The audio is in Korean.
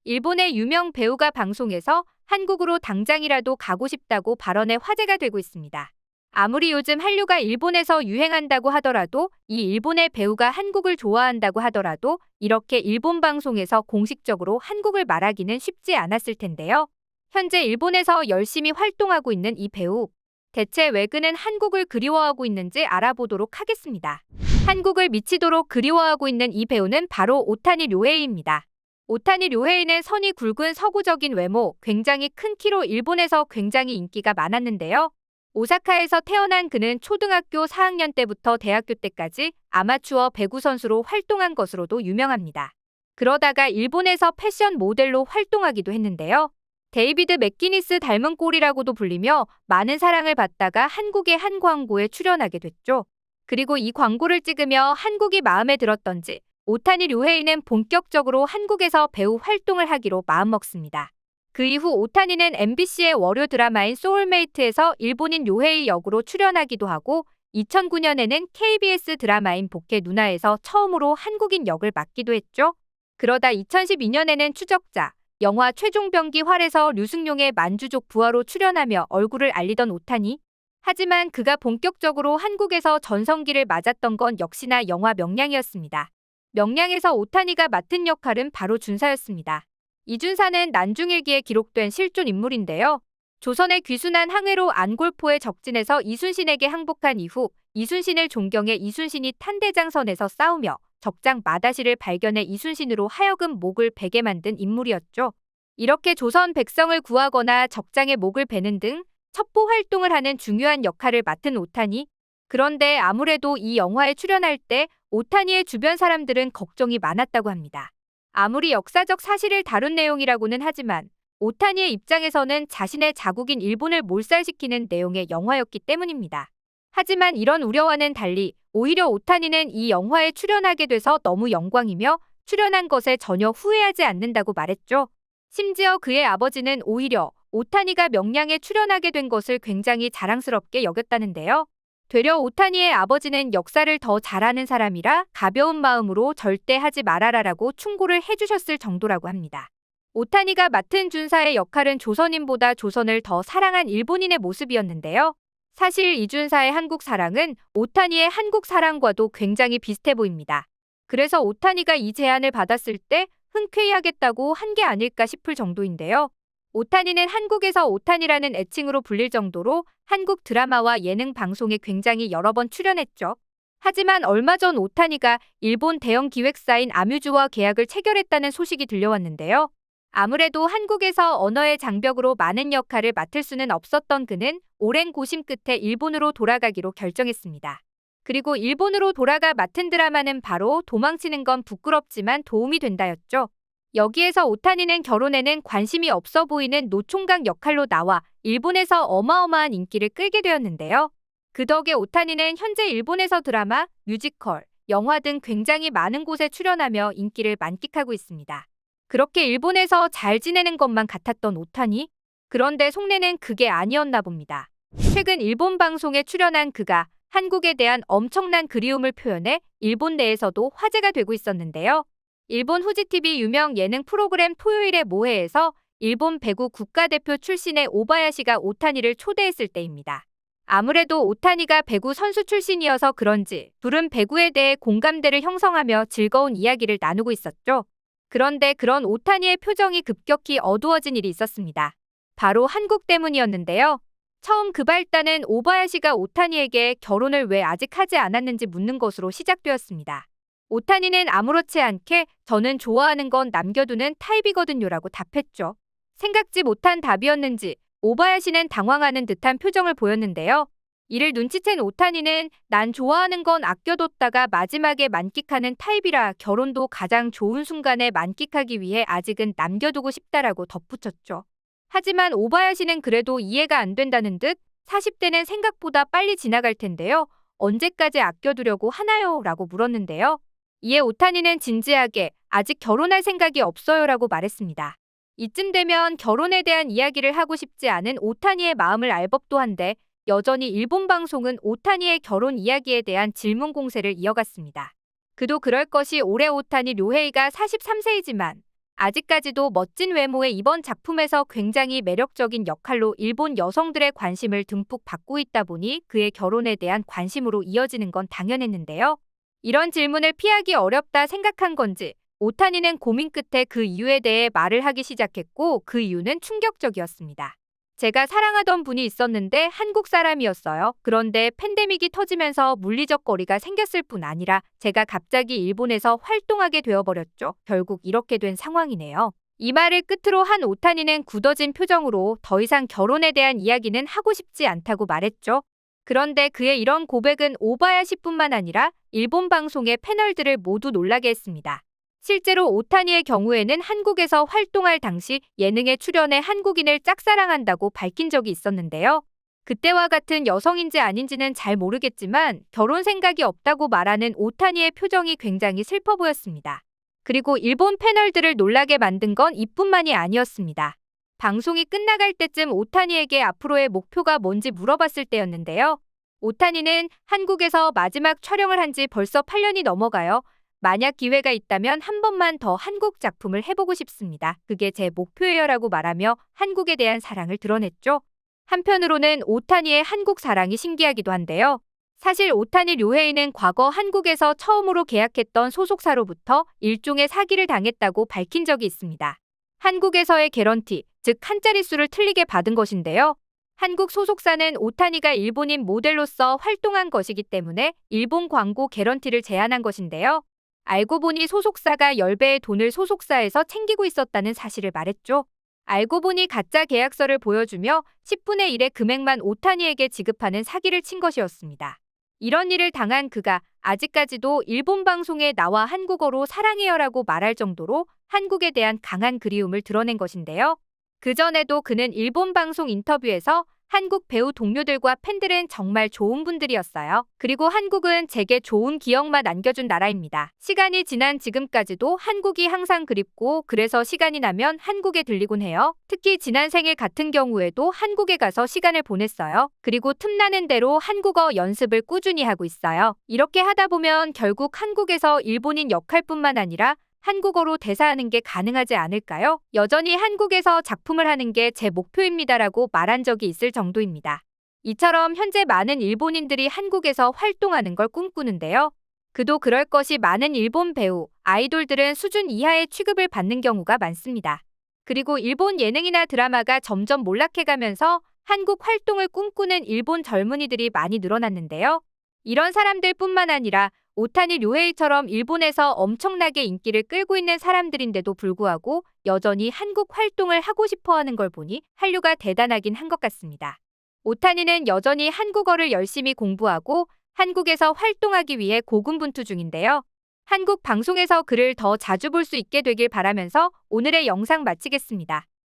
일본의 유명 배우가 방송에서 한국으로 당장이라도 가고 싶다고 발언해 화제가 되고 있습니다. 아무리 요즘 한류가 일본에서 유행한다고 하더라도 이 일본의 배우가 한국을 좋아한다고 하더라도 이렇게 일본 방송에서 공식적으로 한국을 말하기는 쉽지 않았을 텐데요. 현재 일본에서 열심히 활동하고 있는 이 배우. 대체 왜 그는 한국을 그리워하고 있는지 알아보도록 하겠습니다. 한국을 미치도록 그리워하고 있는 이 배우는 바로 오타니 료헤이입니다. 오타니 료헤이는 선이 굵은 서구적인 외모, 굉장히 큰 키로 일본에서 굉장히 인기가 많았는데요. 오사카에서 태어난 그는 초등학교 4학년 때부터 대학교 때까지 아마추어 배구 선수로 활동한 것으로도 유명합니다. 그러다가 일본에서 패션 모델로 활동하기도 했는데요. 데이비드 맥기니스 닮은 꼴이라고도 불리며 많은 사랑을 받다가 한국의 한 광고에 출연하게 됐죠. 그리고 이 광고를 찍으며 한국이 마음에 들었던지 오타니 료헤이는 본격적으로 한국에서 배우 활동을 하기로 마음먹습니다. 그 이후 오타니는 MBC의 월요 드라마인 소울메이트에서 일본인 료헤이 역으로 출연하기도 하고 2009년에는 KBS 드라마인 복해 누나에서 처음으로 한국인 역을 맡기도 했죠. 그러다 2012년에는 추적자, 영화 최종병기 활에서 류승룡의 만주족 부하로 출연하며 얼굴을 알리던 오타니. 하지만 그가 본격적으로 한국에서 전성기를 맞았던 건 역시나 영화 명량이었습니다. 명량에서 오타니가 맡은 역할은 바로 준사였습니다. 이 준사는 난중일기에 기록된 실존 인물인데요. 조선의 귀순한 항해로 안골포에 적진해서 이순신에게 항복한 이후 이순신을 존경해 이순신이 탄대장선에서 싸우며 적장 마다시를 발견해 이순신으로 하여금 목을 베게 만든 인물이었죠. 이렇게 조선 백성을 구하거나 적장의 목을 베는 등 첩보 활동을 하는 중요한 역할을 맡은 오타니. 그런데 아무래도 이 영화에 출연할 때 오타니의 주변 사람들은 걱정이 많았다고 합니다. 아무리 역사적 사실을 다룬 내용이라고는 하지만 오타니의 입장에서는 자신의 자국인 일본을 몰살시키는 내용의 영화였기 때문입니다. 하지만 이런 우려와는 달리 오히려 오타니는 이 영화에 출연하게 돼서 너무 영광이며 출연한 것에 전혀 후회하지 않는다고 말했죠. 심지어 그의 아버지는 오히려 오타니가 명량에 출연하게 된 것을 굉장히 자랑스럽게 여겼다는데요. 되려 오타니의 아버지는 역사를 더 잘 아는 사람이라 가벼운 마음으로 절대 하지 말아라라고 충고를 해주셨을 정도라고 합니다. 오타니가 맡은 준사의 역할은 조선인보다 조선을 더 사랑한 일본인의 모습이었는데요. 사실 이 준사의 한국 사랑은 오타니의 한국 사랑과도 굉장히 비슷해 보입니다. 그래서 오타니가 이 제안을 받았을 때 흔쾌히하겠다고 한 게 아닐까 싶을 정도인데요. 오타니는 한국에서 오타니라는 애칭으로 불릴 정도로 한국 드라마와 예능 방송에 굉장히 여러 번 출연했죠. 하지만 얼마 전 오타니가 일본 대형 기획사인 아뮤즈와 계약을 체결했다는 소식이 들려왔는데요. 아무래도 한국에서 언어의 장벽으로 많은 역할을 맡을 수는 없었던 그는 오랜 고심 끝에 일본으로 돌아가기로 결정했습니다. 그리고 일본으로 돌아가 맡은 드라마는 바로 도망치는 건 부끄럽지만 도움이 된다였죠. 여기에서 오타니는 결혼에는 관심이 없어 보이는 노총각 역할로 나와 일본에서 어마어마한 인기를 끌게 되었는데요. 그 덕에 오타니는 현재 일본에서 드라마, 뮤지컬, 영화 등 굉장히 많은 곳에 출연하며 인기를 만끽하고 있습니다. 그렇게 일본에서 잘 지내는 것만 같았던 오타니? 그런데 속내는 그게 아니었나 봅니다. 최근 일본 방송에 출연한 그가 한국에 대한 엄청난 그리움을 표현해 일본 내에서도 화제가 되고 있었는데요. 일본 후지TV 유명 예능 프로그램 토요일의 모해에서 일본 배구 국가대표 출신의 오바야시가 오타니를 초대했을 때입니다. 아무래도 오타니가 배구 선수 출신이어서 그런지 둘은 배구에 대해 공감대를 형성하며 즐거운 이야기를 나누고 있었죠. 그런데 그런 오타니의 표정이 급격히 어두워진 일이 있었습니다. 바로 한국 때문이었는데요. 처음 그 발단은 오바야시가 오타니에게 결혼을 왜 아직 하지 않았는지 묻는 것으로 시작되었습니다. 오타니는 아무렇지 않게 저는 좋아하는 건 남겨두는 타입이거든요라고 답했죠. 생각지 못한 답이었는지 오바야시는 당황하는 듯한 표정을 보였는데요. 이를 눈치챈 오타니는 난 좋아하는 건 아껴뒀다가 마지막에 만끽하는 타입이라 결혼도 가장 좋은 순간에 만끽하기 위해 아직은 남겨두고 싶다라고 덧붙였죠. 하지만 오바야시는 그래도 이해가 안 된다는 듯 40대는 생각보다 빨리 지나갈 텐데요. 언제까지 아껴두려고 하나요? 라고 물었는데요. 이에 오타니는 진지하게 아직 결혼할 생각이 없어요 라고 말했습니다. 이쯤 되면 결혼에 대한 이야기를 하고 싶지 않은 오타니의 마음을 알 법도 한데 여전히 일본 방송은 오타니의 결혼 이야기에 대한 질문 공세를 이어갔습니다. 그도 그럴 것이 올해 오타니 료헤이가 43세이지만 아직까지도 멋진 외모의 이번 작품에서 굉장히 매력적인 역할로 일본 여성들의 관심을 듬뿍 받고 있다 보니 그의 결혼에 대한 관심으로 이어지는 건 당연했는데요. 이런 질문을 피하기 어렵다 생각한 건지 오타니는 고민 끝에 그 이유에 대해 말을 하기 시작했고 그 이유는 충격적이었습니다. 제가 사랑하던 분이 있었는데 한국 사람이었어요. 그런데 팬데믹이 터지면서 물리적 거리가 생겼을 뿐 아니라 제가 갑자기 일본에서 활동하게 되어버렸죠. 결국 이렇게 된 상황이네요. 이 말을 끝으로 한 오타니는 굳어진 표정으로 더 이상 결혼에 대한 이야기는 하고 싶지 않다고 말했죠. 그런데 그의 이런 고백은 오바야시뿐만 아니라 일본 방송의 패널들을 모두 놀라게 했습니다. 실제로 오타니의 경우에는 한국에서 활동할 당시 예능에 출연해 한국인을 짝사랑한다고 밝힌 적이 있었는데요. 그때와 같은 여성인지 아닌지는 잘 모르겠지만 결혼 생각이 없다고 말하는 오타니의 표정이 굉장히 슬퍼 보였습니다. 그리고 일본 패널들을 놀라게 만든 건 이뿐만이 아니었습니다. 방송이 끝나갈 때쯤 오타니에게 앞으로의 목표가 뭔지 물어봤을 때였는데요. 오타니는 한국에서 마지막 촬영을 한 지 벌써 8년이 넘어가요. 만약 기회가 있다면 한 번만 더 한국 작품을 해보고 싶습니다. 그게 제 목표예요 라고 말하며 한국에 대한 사랑을 드러냈죠. 한편으로는 오타니의 한국 사랑이 신기하기도 한데요. 사실 오타니 료헤이는 과거 한국에서 처음으로 계약했던 소속사로부터 일종의 사기를 당했다고 밝힌 적이 있습니다. 한국에서의 개런티, 즉 한 자릿수를 틀리게 받은 것인데요. 한국 소속사는 오타니가 일본인 모델로서 활동한 것이기 때문에 일본 광고 개런티를 제안한 것인데요. 알고 보니 소속사가 10배의 돈을 소속사에서 챙기고 있었다는 사실을 말했죠. 알고 보니 가짜 계약서를 보여주며 10분의 1의 금액만 오타니에게 지급하는 사기를 친 것이었습니다. 이런 일을 당한 그가 아직까지도 일본 방송에 나와 한국어로 사랑해요라고 말할 정도로 한국에 대한 강한 그리움을 드러낸 것인데요. 그전에도 그는 일본 방송 인터뷰에서 한국 배우 동료들과 팬들은 정말 좋은 분들이었어요. 그리고 한국은 제게 좋은 기억만 남겨준 나라입니다. 시간이 지난 지금까지도 한국이 항상 그립고 그래서 시간이 나면 한국에 들리곤 해요. 특히 지난 생일 같은 경우에도 한국에 가서 시간을 보냈어요. 그리고 틈나는 대로 한국어 연습을 꾸준히 하고 있어요. 이렇게 하다 보면 결국 한국에서 일본인 역할뿐만 아니라 한국어로 대사하는 게 가능하지 않을까요? 여전히 한국에서 작품을 하는 게 제 목표입니다라고 말한 적이 있을 정도입니다. 이처럼 현재 많은 일본인들이 한국에서 활동하는 걸 꿈꾸는데요. 그도 그럴 것이 많은 일본 배우, 아이돌들은 수준 이하의 취급을 받는 경우가 많습니다. 그리고 일본 예능이나 드라마가 점점 몰락해가면서 한국 활동을 꿈꾸는 일본 젊은이들이 많이 늘어났는데요. 이런 사람들뿐만 아니라 오타니 료헤이처럼 일본에서 엄청나게 인기를 끌고 있는 사람들인데도 불구하고 여전히 한국 활동을 하고 싶어하는 걸 보니 한류가 대단하긴 한 것 같습니다. 오타니는 여전히 한국어를 열심히 공부하고 한국에서 활동하기 위해 고군분투 중인데요. 한국 방송에서 그를 더 자주 볼 수 있게 되길 바라면서 오늘의 영상 마치겠습니다.